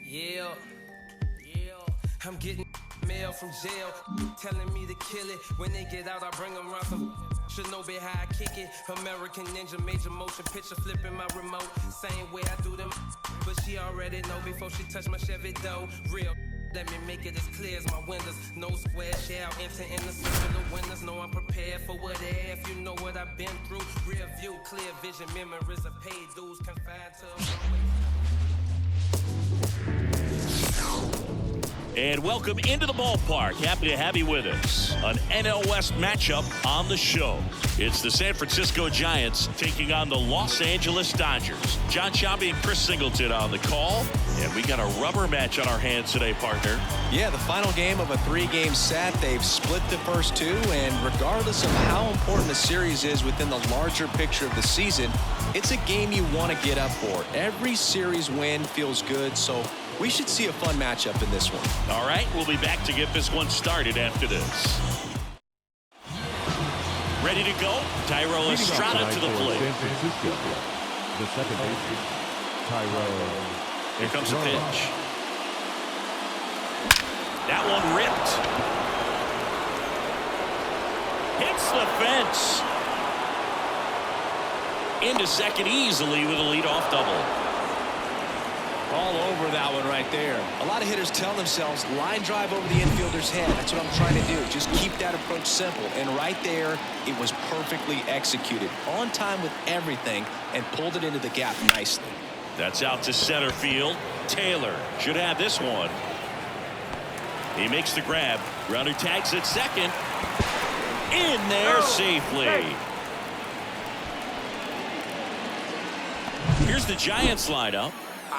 Yeah, I'm getting mail from jail, telling me to kill it. When they get out, I bring them around some. Should know be how I kick it. American Ninja, major motion picture, flipping my remote. Same way I do them, but she already know before she touch my Chevy dough. Real. Let me make it as clear as my windows. No square shall enter in the circle of windows. Know I'm prepared for what if you know what I've been through. Rear view, clear vision, memories of paid dues confined to. And welcome into the ballpark. Happy to have you with us. An NL West matchup on the show. It's the San Francisco Giants taking on the Los Angeles Dodgers. John Sciambi and Chris Singleton on the call. And we got a rubber match on our hands today, partner. Yeah, the final game of a three-game set. They've split the first two, and regardless of how important the series is within the larger picture of the season, it's a game you want to get up for. Every series win feels good, so we should see a fun matchup in this one. All right, we'll be back to get this one started after this. Ready to go? Tyro Estrada to the plate. San Francisco, the second baseman, Tyro. Here comes the pitch. That one ripped. Hits the fence. Into second easily with a leadoff double. All over that one right there. A lot of hitters tell themselves line drive over the infielder's head. That's what I'm trying to do. Just keep that approach simple. And right there, it was perfectly executed. On time with everything and pulled it into the gap nicely. That's out to center field. Taylor should have this one. He makes the grab. Runner tags at second. In there safely. Here's the Giants lineup.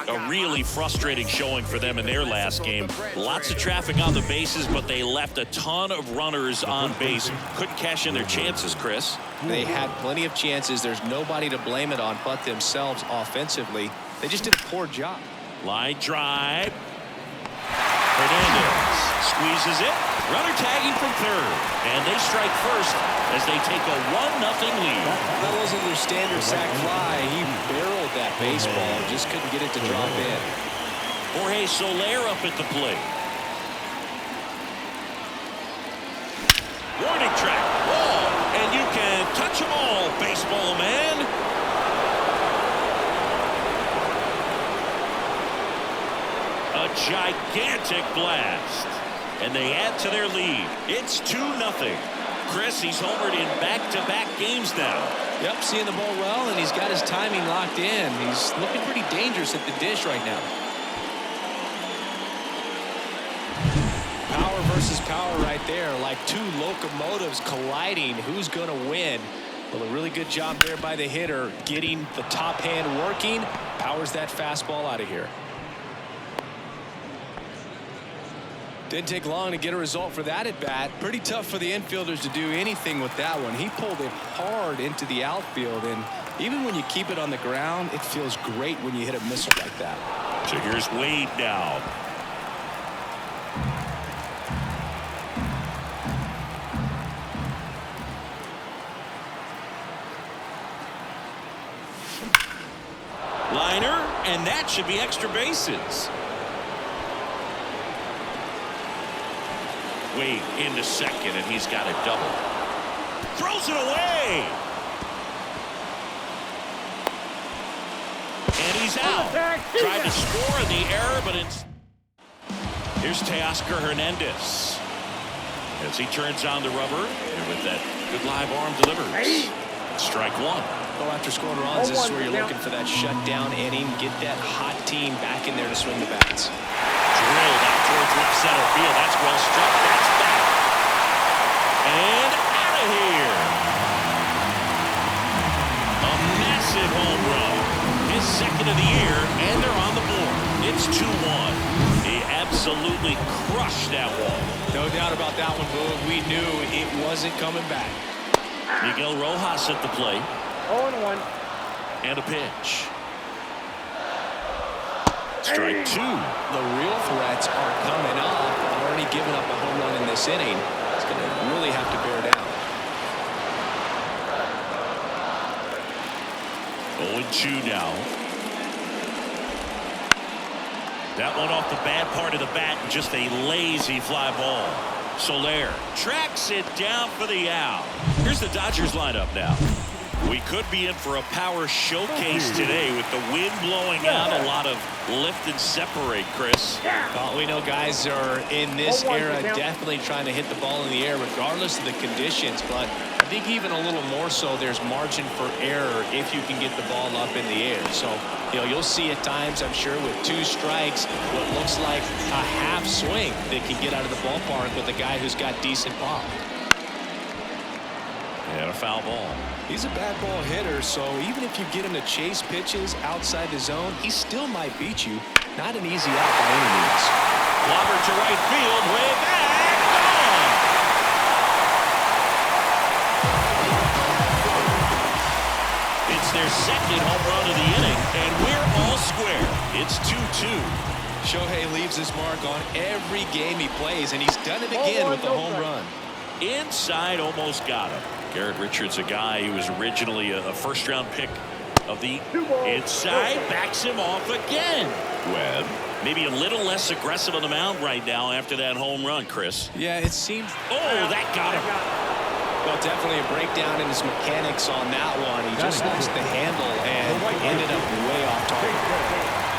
A really frustrating showing for them in their last game. Lots of traffic on the bases, but they left a ton of runners on base. Couldn't cash in their chances, Chris. They had plenty of chances. There's nobody to blame it on but themselves offensively. They just did a poor job. Line drive. Hernandez squeezes it. Runner tagging from third. And they strike first as they take a 1-0 lead. That wasn't their standard sac fly. He barreled that baseball. Just couldn't get it to drop in. Jorge Soler up at the plate. Warning track. Ball. And you can touch them all, baseball man. A gigantic blast. And they add to their lead. It's 2-0. Chris, he's homered in back-to-back games now. Yep, seeing the ball well, and he's got his timing locked in. He's looking pretty dangerous at the dish right now. Power versus power right there, like two locomotives colliding. Who's going to win? Well, a really good job there by the hitter, getting the top hand working. Powers that fastball out of here. Didn't take long to get a result for that at bat. Pretty tough for the infielders to do anything with that one. He pulled it hard into the outfield, and even when you keep it on the ground, it feels great when you hit a missile like that. So here's Wade now. Liner, and that should be extra bases. Wade into second, and he's got a double. Throws it away. And he's out. Tried to score in the error, but it's... Here's Teoscar Hernandez. As he turns on the rubber, and with that good live arm delivers. Strike one. Well, after scoring runs, this is where you're looking for that shutdown inning. Get that hot team back in there to swing the bats. Drilled out towards left center field. That's well struck. That's back. And out of here. A massive home run. His second of the year, and they're on the board. It's 2-1. He absolutely crushed that one. No doubt about that one, Boog. We knew it wasn't coming back. Miguel Rojas at the plate. 0-1. And a pitch. Strike two. The real threats are coming up. Already giving up a home run in this inning. It's going to really have to bear down. 0-2 now. That one off the bad part of the bat, just a lazy fly ball. Soler tracks it down for the out. Here's the Dodgers lineup now. We could be in for a power showcase today with the wind blowing out. A lot of lift and separate, Chris. Well, we know guys are in this era definitely trying to hit the ball in the air regardless of the conditions, but I think even a little more so there's margin for error if you can get the ball up in the air. So, you know, you'll see at times, I'm sure, with 2 strikes, what looks like a half swing that can get out of the ballpark with a guy who's got decent pop. And a foul ball. He's a bad ball hitter, so even if you get him to chase pitches outside the zone, he still might beat you. Not an easy out by any means. Lobber to right field, way back, gone. It's their second home run of the inning, and we're all square. It's 2-2. Shohei leaves his mark on every game he plays, and he's done it again with the home run. Inside, almost got him. Garrett Richards, a guy who was originally a first-round pick of the inside, backs him off again. Webb, maybe a little less aggressive on the mound right now after that home run, Chris. Yeah, it seems. Oh, that got him. Well, definitely a breakdown in his mechanics on that one. He just lost the handle and ended up way off target.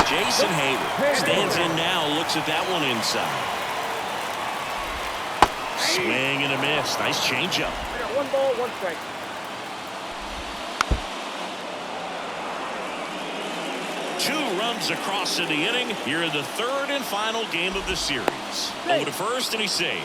Jason Hayward stands in now, looks at that one inside. Swing and a miss. Nice changeup. 1 ball, 1 strike. Two runs across in the inning here in the 3rd and final game of the series. Over to first, and he's saved.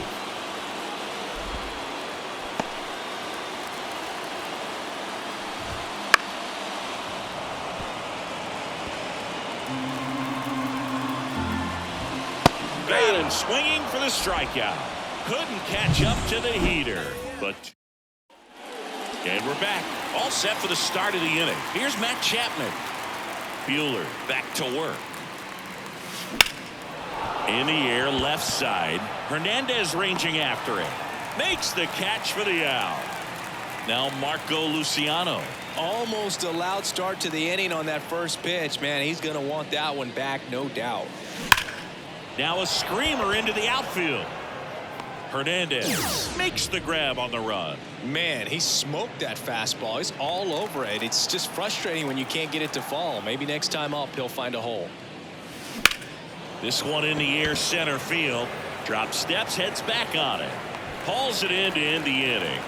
Bannon swinging for the strikeout. Couldn't catch up to the heater, but and we're back, all set for the start of the inning. Here's Matt Chapman. Buehler back to work. In the air, left side. Hernandez ranging after it. Makes the catch for the out. Now Marco Luciano. Almost a loud start to the inning on that first pitch. Man, he's going to want that one back, no doubt. Now a screamer into the outfield. Hernandez makes the grab on the run. Man, he smoked that fastball. He's all over it. It's just frustrating when you can't get it to fall. Maybe next time up he'll find a hole. This one in the air, center field. Drop steps, heads back on it. Hauls it in to end the inning.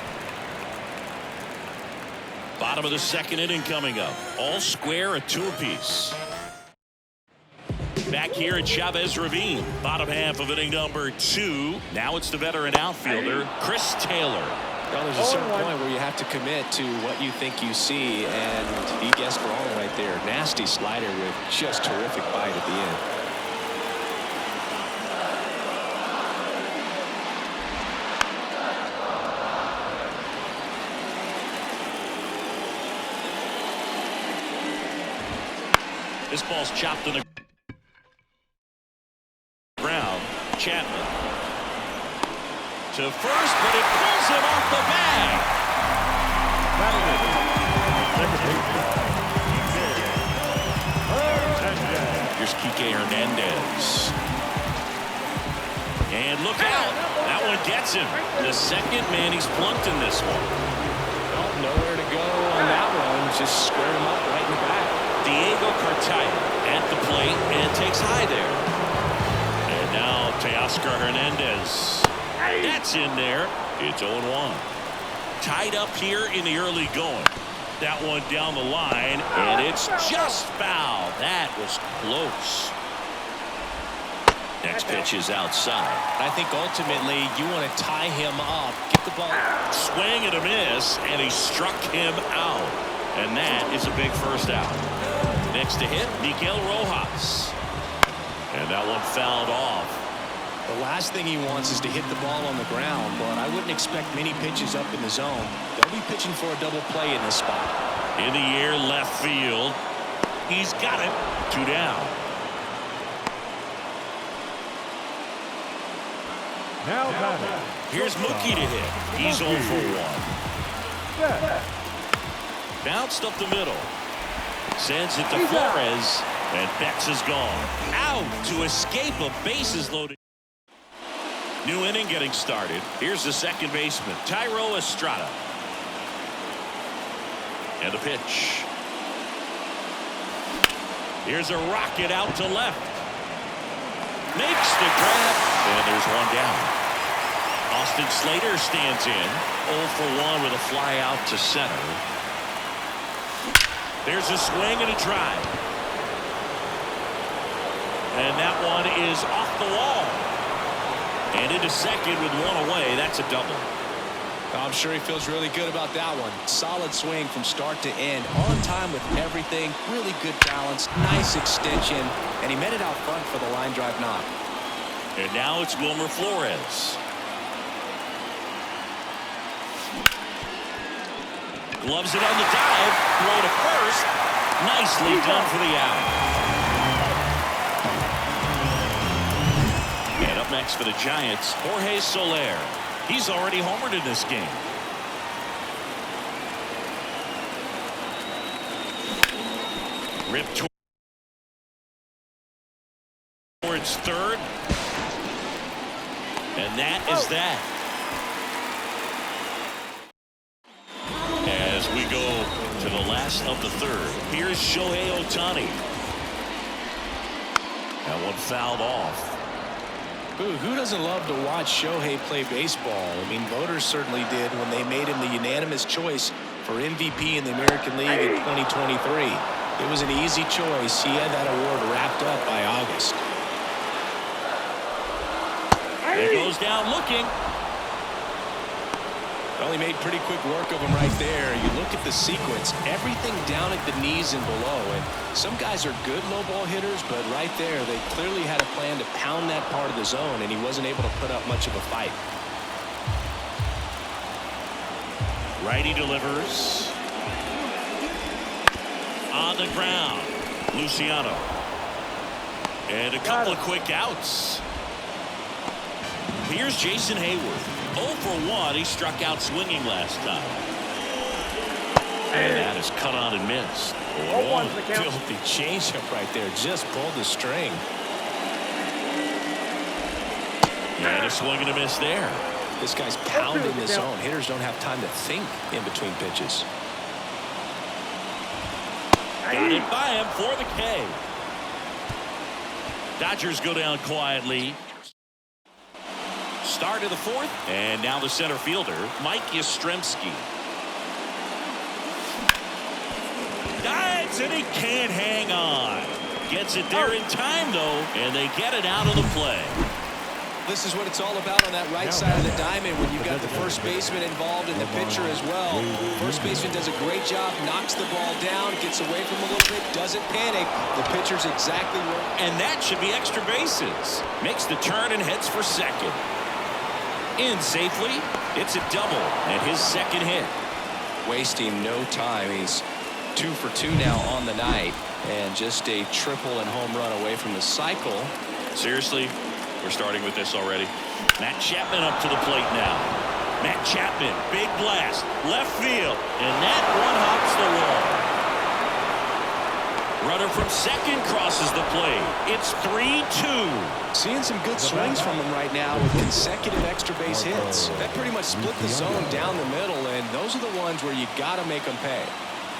Bottom of the 2nd inning coming up. All square, a 2 apiece. Back here at Chavez Ravine, bottom half of inning number 2. Now it's the veteran outfielder, Chris Taylor. Well, there's a certain point where you have to commit to what you think you see, and he guessed wrong right there. Nasty slider with just terrific bite at the end. This ball's chopped in the ground. Chapman to first, but it pulls him off the bag. Here's Kike Hernandez. And look out. That one gets him. The second man he's plunked in this one. Well, nowhere to go on that one. Just squared him up right in the back. Diego Cartaya at the plate and takes high there. And now Teoscar Hernandez. That's in there. It's 0-1. Tied up here in the early going. That one down the line, and it's just foul. That was close. Next pitch is outside. I think ultimately you want to tie him up, get the ball. Swing and a miss, and he struck him out. And that is a big first out. Next to hit, Miguel Rojas. And that one fouled off. The last thing he wants is to hit the ball on the ground, but I wouldn't expect many pitches up in the zone. They'll be pitching for a double play in this spot. In the air, left field. He's got it. 2 down. Now batting. Here's Mookie to hit. He's 0 for 1. Bounced up the middle. Sends it to Flores, and Betts is gone. Out to escape a bases loaded. New inning getting started. Here's the second baseman, Thairo Estrada. And the pitch. Here's a rocket out to left. Makes the grab, and there's one down. Austin Slater stands in. 0 for 1 with a fly out to center. There's a swing and a drive. And that one is off the wall. And into second with one away. That's a double. I'm sure he feels really good about that one. Solid swing from start to end. On time with everything. Really good balance. Nice extension. And he met it out front for the line drive knock. And now it's Wilmer Flores. Gloves it on the dive. Throw to first. Nicely done for the out. And up next for the Giants, Jorge Soler. He's already homered in this game. Ripped towards third. And that is that. As we go to the last of the third, here's Shohei Ohtani. That one fouled off. Who doesn't love to watch Shohei play baseball? I mean, voters certainly did when they made him the unanimous choice for MVP in the American League in 2023. It was an easy choice. He had that award wrapped up by August. It goes down looking. Well, he made pretty quick work of him right there. You look at the sequence, everything down at the knees and below. And some guys are good low ball hitters, but right there, they clearly had a plan to pound that part of the zone, and he wasn't able to put up much of a fight. Righty delivers. On the ground, Luciano. And a couple of quick outs. Here's Jason Hayward. 0 for 1. He struck out swinging last time. And that is cut on and missed. Oh, filthy changeup right there. Just pulled the string. And a swing and a miss there. This guy's pounding the zone. Hitters don't have time to think in between pitches. Got it by him for the K. Dodgers go down quietly. Start of the fourth, and now the center fielder, Mike Yastrzemski. Dives, and he can't hang on. Gets it there in time, though, and they get it out of the play. This is what it's all about on that right side of the diamond when you've got the first baseman involved and the pitcher as well. First baseman does a great job, knocks the ball down, gets away from him a little bit, doesn't panic. The pitcher's exactly right. And that should be extra bases. Makes the turn and heads for second. In safely, it's a double and his second hit. Wasting no time. He's 2 for 2 now on the night, and just a triple and home run away from the cycle. Seriously, we're starting with this already. Matt Chapman up to the plate now. Matt Chapman, big blast, left field, and that one hops the wall. Runner from second crosses the plate. It's 3-2. Seeing some good swings from him right now with consecutive extra base hits. That pretty much split the zone down the middle, and those are the ones where you got to make them pay.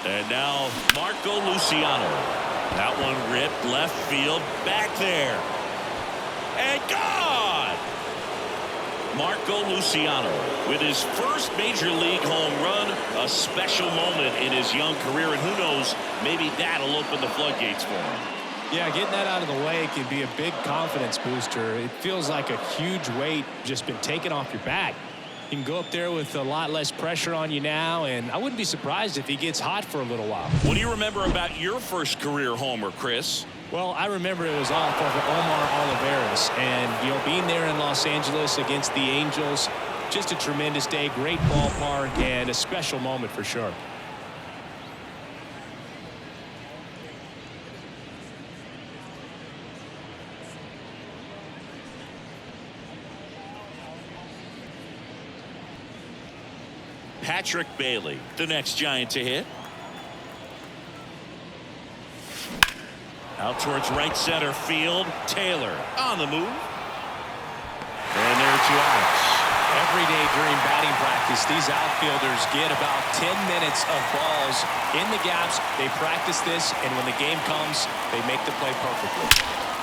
And now Marco Luciano. That one ripped left field back there. And gone! Marco Luciano with his first major league home run, a special moment in his young career, and who knows, maybe that'll open the floodgates for him. Yeah, getting that out of the way can be a big confidence booster. It feels like a huge weight just been taken off your back. You can go up there with a lot less pressure on you now, and I wouldn't be surprised if he gets hot for a little while. What do you remember about your first career homer, Chris? Well, I remember it was off of Omar Oliveras, and being there in Los Angeles against the Angels, just a tremendous day, great ballpark, and a special moment for sure. Patrick Bailey, the next Giant to hit. Out towards right center field. Taylor on the move. And there are 2 outs. Every day during batting practice, these outfielders get about 10 minutes of balls in the gaps. They practice this, and when the game comes, they make the play perfectly.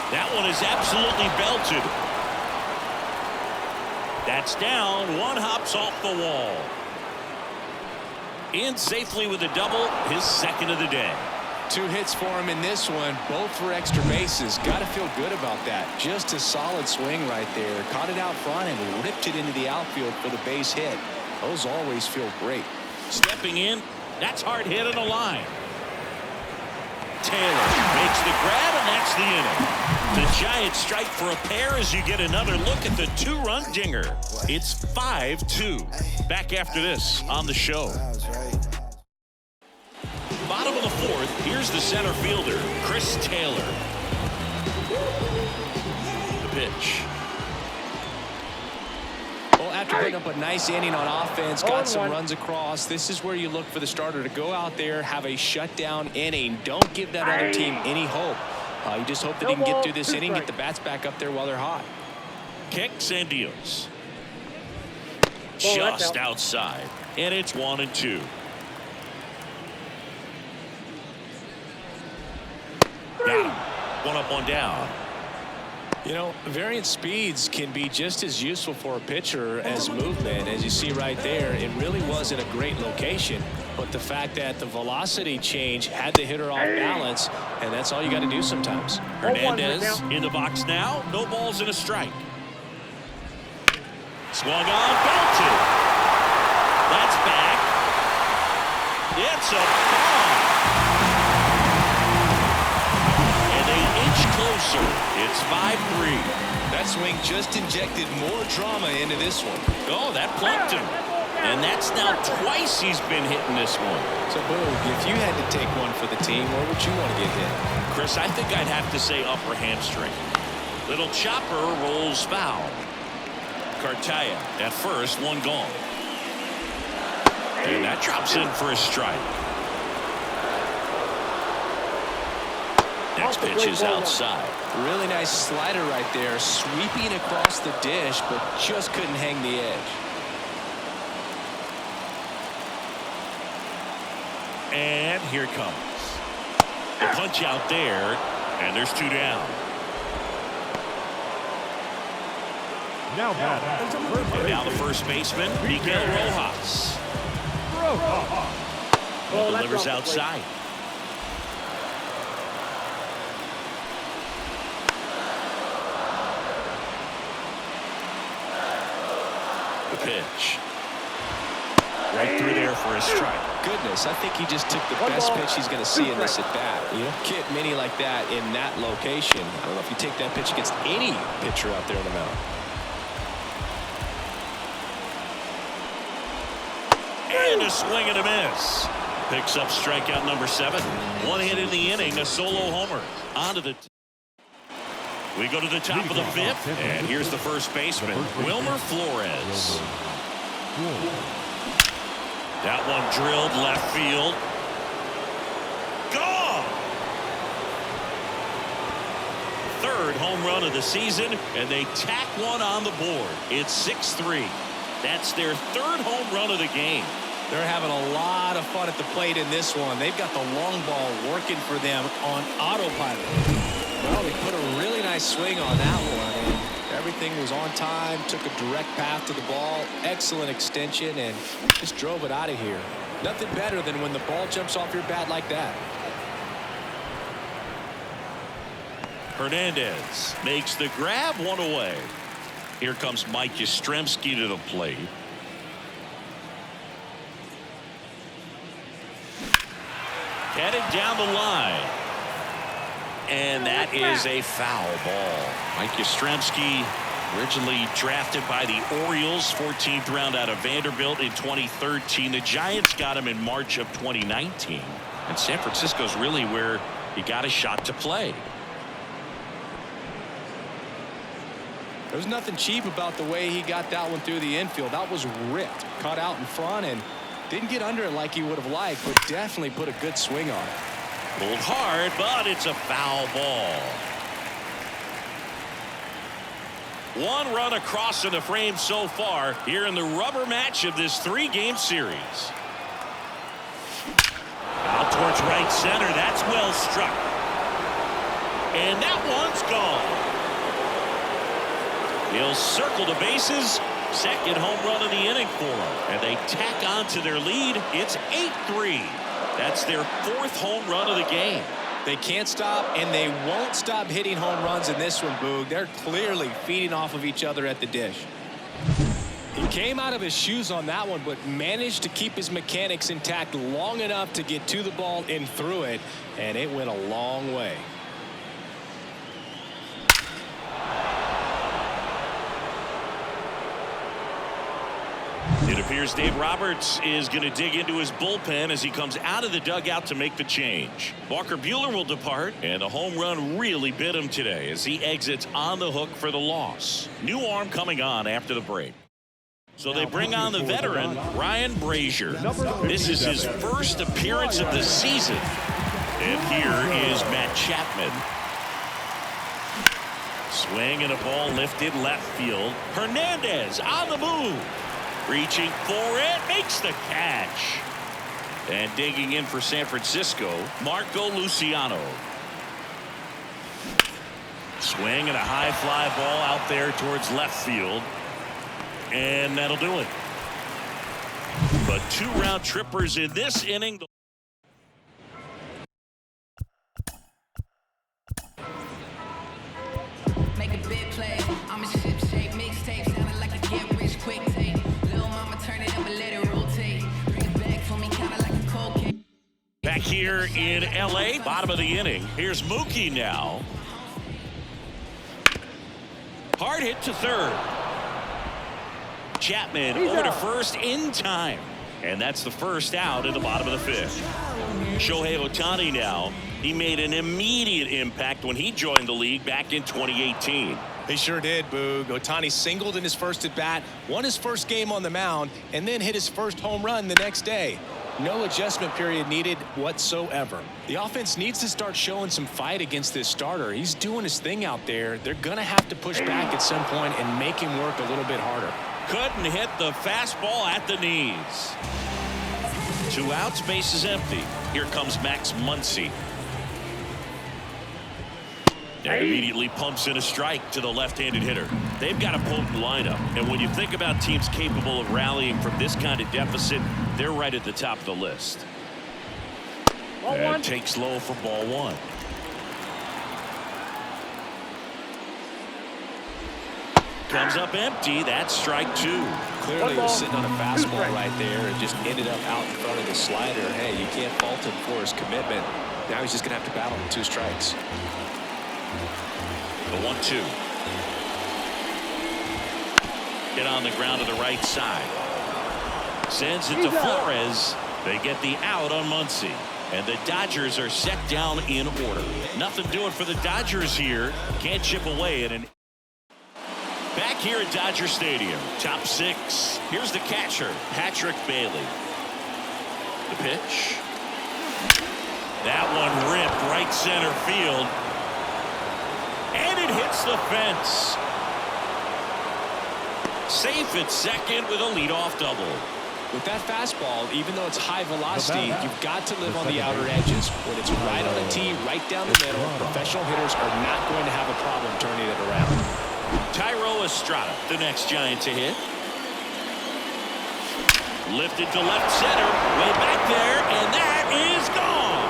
That one is absolutely belted. That's down. 1 hops off the wall. In safely with a double, his second of the day. 2 hits for him in this one, both for extra bases. Got to feel good about that. Just a solid swing right there. Caught it out front and ripped it into the outfield for the base hit. Those always feel great. Stepping in, that's hard hit on the line. Taylor makes the grab, and that's the inning. The Giants strike for a pair as you get another look at the 2-run dinger. It's 5-2. Back after this on the show. Bottom of the 4th, here's the center fielder, Chris Taylor. The pitch. Well, after putting up a nice inning on offense, got some runs across, this is where you look for the starter to go out there, have a shutdown inning. Don't give that other team any hope. You just hope that he can get through this inning, get the bats back up there while they're hot. Kicks and deals. Just outside, and it's 1-2. Got him. 1 up, 1 down. You know, variant speeds can be just as useful for a pitcher as movement. As you see right there, it really wasn't a great location, but the fact that the velocity change had the hitter off balance, and that's all you got to do sometimes. Hernandez in the box now. No balls and a strike. Swung on, belted. That's back. It's a bomb. And they inch closer. It's 5-3. That swing just injected more drama into this one. Oh, that plunked him. And that's now twice he's been hitting this one. So, Boog, if you had to take one for the team, where would you want to get hit? Chris, I think I'd have to say upper hamstring. Little chopper rolls foul. Cartaya at first, 1 gone. And that drops in for a strike. Next pitch is outside. Really nice slider right there, sweeping across the dish, but just couldn't hang the edge. And here it comes. The punch out there, and there's 2 down. Now back. And now the first baseman, Miguel Rojas. Delivers outside. The pitch. Right through there for a strike. Goodness, I think he just took the best pitch he's going to see in this at bat. You don't get many like that in that location. I don't know if you take that pitch against any pitcher out there in the mound. And a swing and a miss. Picks up strikeout number 7. 1 hit in the inning, a solo homer. On to the. We go to the top of the 5th, and here's the first baseman, Wilmer Flores. That one drilled left field. Gone! 3rd home run of the season, and they tack one on the board. It's 6-3. That's their 3rd home run of the game. They're having a lot of fun at the plate in this one. They've got the long ball working for them on autopilot. Well, they put a really nice swing on that one. And everything was on time, took a direct path to the ball, excellent extension, and just drove it out of here. Nothing better than when the ball jumps off your bat like that. Hernandez makes the grab, 1 away. Here comes Mike Yastrzemski to the plate. Headed down the line. And that is a foul ball. Mike Yastrzemski, originally drafted by the Orioles, 14th round out of Vanderbilt in 2013. The Giants got him in March of 2019. And San Francisco's really where he got a shot to play. There's nothing cheap about the way he got that one through the infield. That was ripped, caught out in front, and didn't get under it like he would have liked, but definitely put a good swing on it. Pulled hard, but it's a foul ball. One run across in the frame so far here in the rubber match of this 3-game series. Out towards right center. That's well struck. And that one's gone. He'll circle the bases. Second home run of the inning for them. And they tack on to their lead. It's 8-3. That's their 4th home run of the game. They can't stop, and they won't stop hitting home runs in this one, Boog. They're clearly feeding off of each other at the dish. He came out of his shoes on that one, but managed to keep his mechanics intact long enough to get to the ball and through it, and it went a long way. It appears Dave Roberts is going to dig into his bullpen as he comes out of the dugout to make the change. Walker Buehler will depart, and a home run really bit him today as he exits on the hook for the loss. New arm coming on after the break. So they bring on the veteran, Ryan Brazier. This is his first appearance of the season. And here is Matt Chapman. Swing and a ball lifted left field. Hernandez on the move. Reaching for it, makes the catch. And digging in for San Francisco, Marco Luciano. Swing and a high fly ball out there towards left field. And that'll do it. But 2 round trippers in this inning. Make a big play. I'm a ship shape mixtape, sounding like a get rich quick tape. Little mama turn it up and let it rotate. Bring it back for me, kinda like a cocaine. Back here in LA, bottom of the inning. Here's Mookie now. Hard hit to third. Chapman over to first in time. And that's the first out in the bottom of the 5th. Shohei Ohtani now. He made an immediate impact when he joined the league back in 2018. He sure did, Boog. Ohtani singled in his first at-bat, won his first game on the mound, and then hit his first home run the next day. No adjustment period needed whatsoever. The offense needs to start showing some fight against this starter. He's doing his thing out there. They're going to have to push back at some point and make him work a little bit harder. Couldn't hit the fastball at the knees. 2 outs, base is empty. Here comes Max Muncy. And immediately pumps in a strike to the left-handed hitter. They've got a potent lineup. And when you think about teams capable of rallying from this kind of deficit, they're right at the top of the list. And takes low for ball 1. Comes up empty. That's strike 2. Clearly was sitting on a fastball right there and just ended up out in front of the slider. Hey, you can't fault him for his commitment. Now he's just going to have to battle with 2 strikes. The 1-2. Hit on the ground to the right side. Sends it to Flores. They get the out on Muncy. And the Dodgers are set down in order. Nothing doing for the Dodgers here. Can't chip away at an. Back here at Dodger Stadium, top 6. Here's the catcher, Patrick Bailey. The pitch. That one ripped right center field. And it hits the fence. Safe at second with a leadoff double. With that fastball, even though it's high velocity, you've got to live on the outer edges. When it's right on a tee, right down the middle, professional hitters are not going to have a problem turning it around. Tyro Estrada, the next Giant to hit. Lifted to left center, way back there, and that is gone.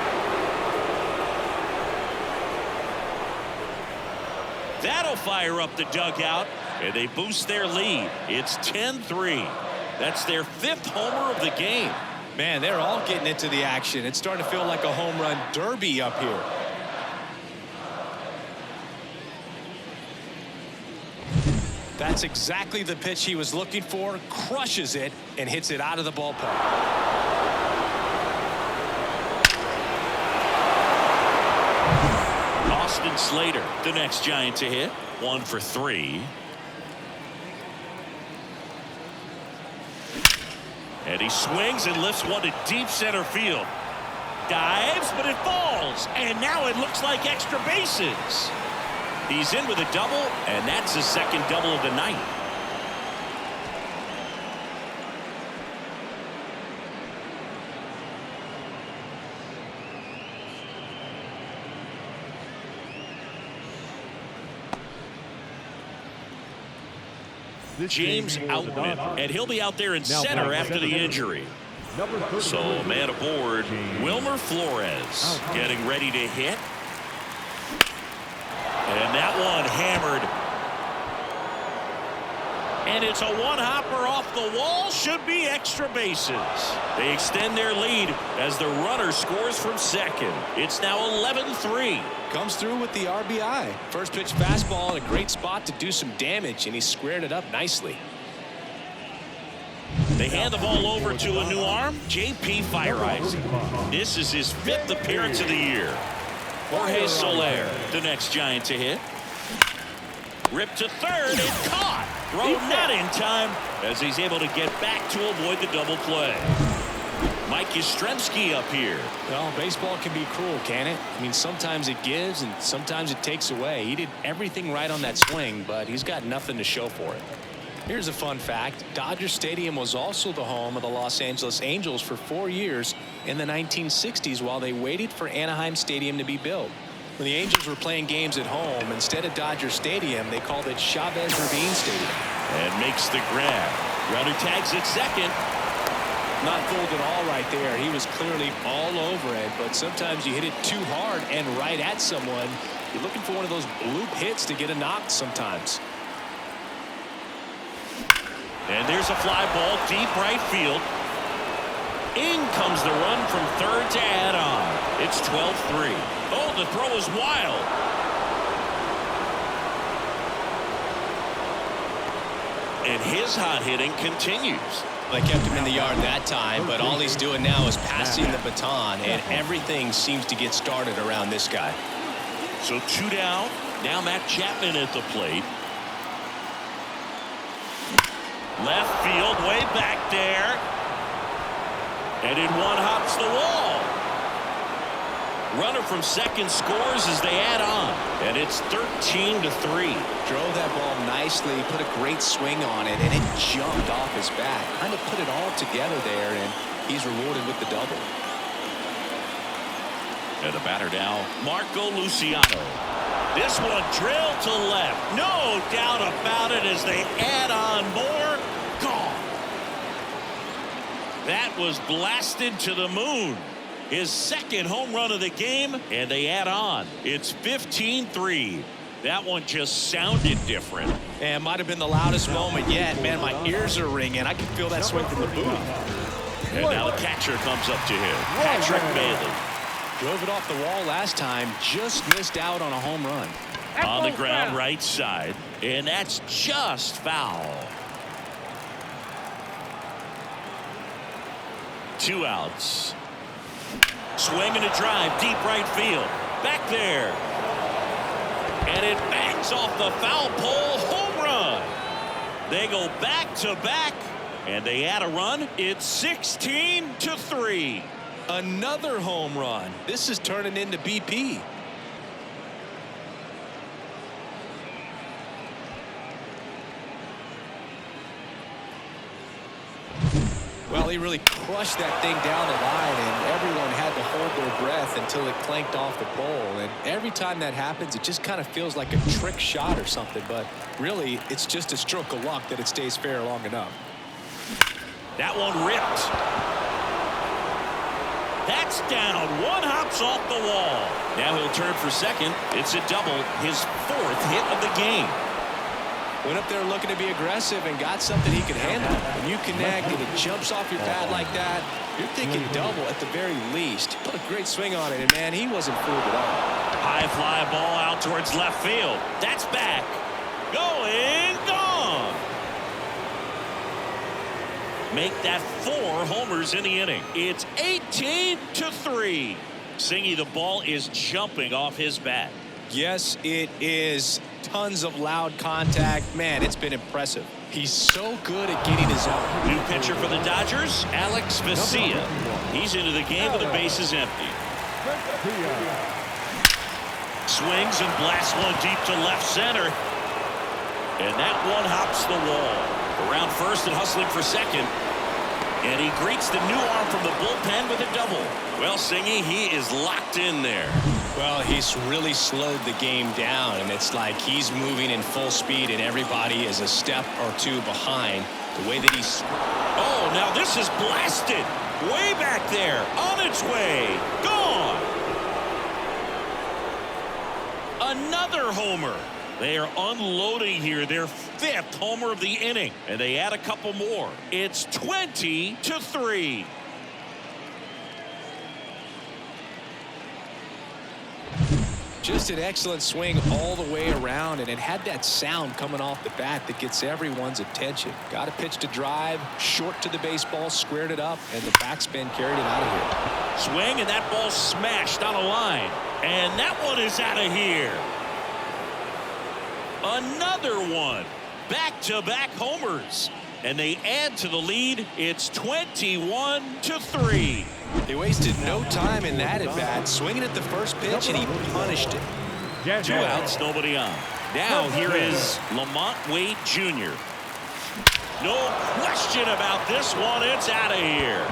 That'll fire up the dugout, and they boost their lead. It's 10-3. That's their 5th homer of the game. Man, they're all getting into the action. It's starting to feel like a home run derby up here. That's exactly the pitch he was looking for. Crushes it and hits it out of the ballpark. Austin Slater, the next Giant to hit. 1 for 3. And he swings and lifts one to deep center field. Dives, but it falls. files, and now it looks like extra bases. He's in with a double, and that's his second double of the night. James Outman, and he'll be out there in center after the injury. So man aboard, Wilmer Flores getting ready to hit. And that one hammered. And it's a one-hopper off the wall. Should be extra bases. They extend their lead as the runner scores from second. It's now 11-3. Comes through with the RBI. First pitch fastball in a great spot to do some damage, and he squared it up nicely. They hand the ball over to a new arm, J.P. Fireising. This is his 5th appearance of the year. Jorge Soler, the next Giant to hit. Ripped to third and caught. Thrown not in time as he's able to get back to avoid the double play. Mike Yastrzemski up here. Well, baseball can be cruel, can it? I mean, sometimes it gives and sometimes it takes away. He did everything right on that swing, but he's got nothing to show for it. Here's a fun fact. Dodger Stadium was also the home of the Los Angeles Angels for 4 years in the 1960s while they waited for Anaheim Stadium to be built. When the Angels were playing games at home, instead of Dodger Stadium, they called it Chavez Ravine Stadium. And makes the grab. Runner tags at second. Not fooled at all right there. He was clearly all over it, but sometimes you hit it too hard and right at someone. You're looking for one of those bloop hits to get a knock sometimes. And there's a fly ball deep right field. In comes the run from third to add on. It's 12-3. Oh, the throw is wild. And his hot hitting continues. They kept him in the yard that time, but all he's doing now is passing the baton, and everything seems to get started around this guy. So 2 down. Now Matt Chapman at the plate. Left field, way back there. And in one hops the wall. Runner from second scores as they add on. And it's 13-3. Drove that ball nicely, put a great swing on it, and it jumped off his bat. Kind of put it all together there, and he's rewarded with the double. And the batter now, Marco Luciano. This one drilled to left. No doubt about it as they add on more. Gone. That was blasted to the moon. His second home run of the game, and they add on. It's 15-3. That one just sounded different. And might have been the loudest moment yet. Man, my ears are ringing. I can feel that swing from the booth. And now the catcher comes up to him, Patrick Bailey. Drove it off the wall last time, just missed out on a home run. On the ground right side, and that's just foul. 2 outs. Swing and a drive, deep right field. Back there. And it bangs off the foul pole. Home run. They go back to back, and they add a run. It's 16-3. Another home run. This is turning into BP. Well, he really crushed that thing down the line, and everyone had to hold their breath until it clanked off the pole. And every time that happens, it just kind of feels like a trick shot or something. But really, it's just a stroke of luck that it stays fair long enough. That one ripped. That's down. One hops off the wall. Now he'll turn for second. It's a double, his 4th hit of the game. Went up there looking to be aggressive and got something he could handle. When you connect and it jumps off your pad like that, you're thinking double at the very least. Put a great swing on it, and man, he wasn't fooled at all. High fly ball out towards left field. That's back. Going, gone. Make that 4 homers in the inning. It's 18-3. Singy, the ball is jumping off his bat. Yes, it is. Tons of loud contact. Man, it's been impressive. He's so good at getting his own. New pitcher for the Dodgers, Alex Vesia. He's into the game with the bases empty. Swings and blasts one deep to left center. And that one hops the wall. Around first and hustling for second. And he greets the new arm from the bullpen with a double. Well, Singy, he is locked in there. Well, he's really slowed the game down, and it's like he's moving in full speed, and everybody is a step or two behind. The way that he's... Oh, now this is blasted. Way back there. On its way. Gone. Another homer. They are unloading here their 5th homer of the inning, and they add a couple more. It's 20-3. Just an excellent swing all the way around, and it had that sound coming off the bat that gets everyone's attention. Got a pitch to drive, short to the baseball, squared it up, and the backspin carried it out of here. Swing, and that ball smashed on a line. And that one is out of here. Another one. Back-to-back homers. And they add to the lead. It's 21-3. They wasted no time in that at-bat, swinging at the first pitch, and he punished it. 2 outs, nobody on. Now here is Lamont Wade Jr. No question about this one. It's out of here.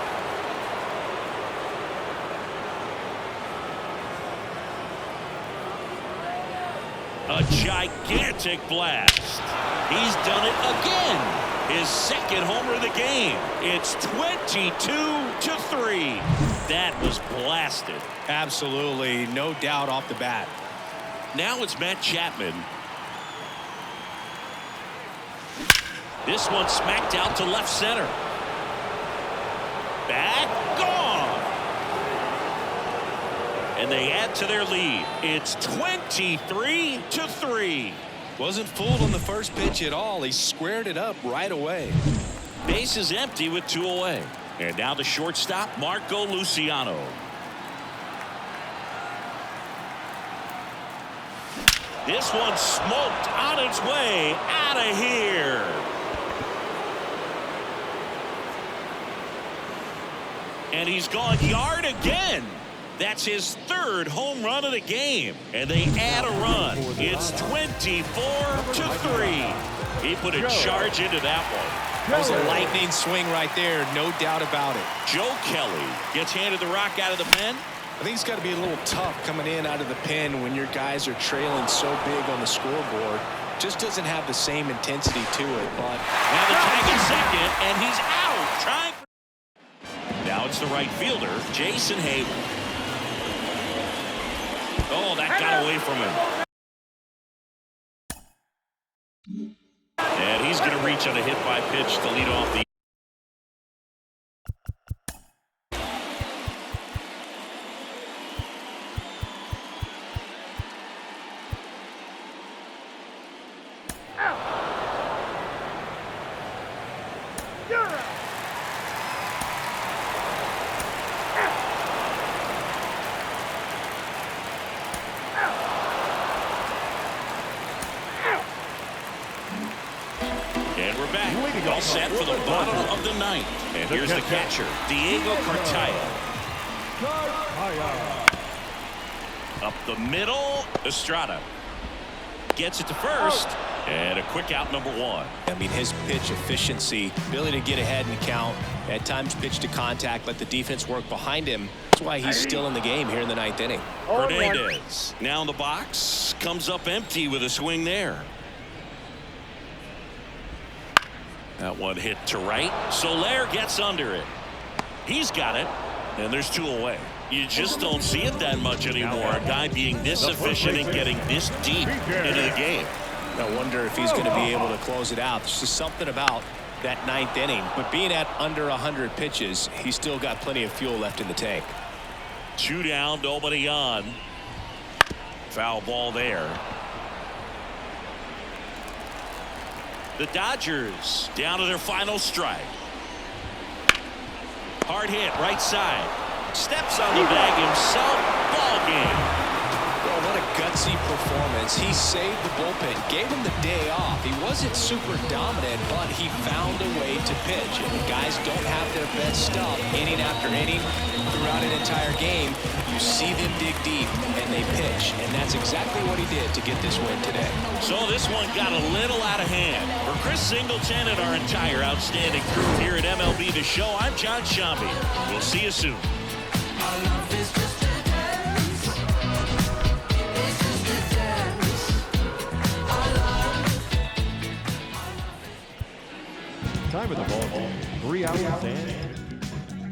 A gigantic blast. He's done it again. His 2nd homer of the game. It's 22-3. That was blasted. Absolutely, no doubt off the bat. Now it's Matt Chapman. This one smacked out to left center. Back, gone. And they add to their lead. It's 23-3. Wasn't fooled on the first pitch at all. He squared it up right away. Base is empty with 2 away. And now the shortstop, Marco Luciano. This one smoked on its way out of here. And he's gone yard again. That's his 3rd home run of the game. And they add a run. It's 24-3. He put a charge into that one. That was a lightning swing right there, no doubt about it. Joe Kelly gets handed the rock out of the pen. I think it's got to be a little tough coming in out of the pen when your guys are trailing so big on the scoreboard. Just doesn't have the same intensity to it. But now the tag at second, and he's out. Trying. Now it's the right fielder, Jason Hayward. Oh, that got away from him. And he's going to reach on a hit by pitch to lead off the. All set for the bottom of the 9th. And here's the catcher, Diego Cartaya. Up the middle, Estrada gets it to first. And a quick out, number 1. I mean, his pitch efficiency, ability to get ahead and count, at times pitch to contact, let the defense work behind him. That's why he's still in the game here in the 9th inning. Hernandez now in the box, comes up empty with a swing there. That one hit to right. Soler gets under it. He's got it. And there's 2 away. You just don't see it that much anymore. A guy being this efficient and getting this deep into the game. I wonder if he's going to be able to close it out. There's just something about that 9th inning. But being at under 100 pitches, he's still got plenty of fuel left in the tank. 2 down, nobody on. Foul ball there. The Dodgers down to their final strike. Hard hit, right side. Steps on the bag himself. Ball game. Well, what a gutsy classy performance. He saved the bullpen, gave him the day off. He wasn't super dominant, but he found a way to pitch. And when guys don't have their best stuff inning after inning throughout an entire game, you see them dig deep and they pitch. And that's exactly what he did to get this win today. So this one got a little out of hand. For Chris Singleton and our entire outstanding crew here at MLB The Show, I'm John Shambi. We'll see you soon. Time of the ball game, 3 hours and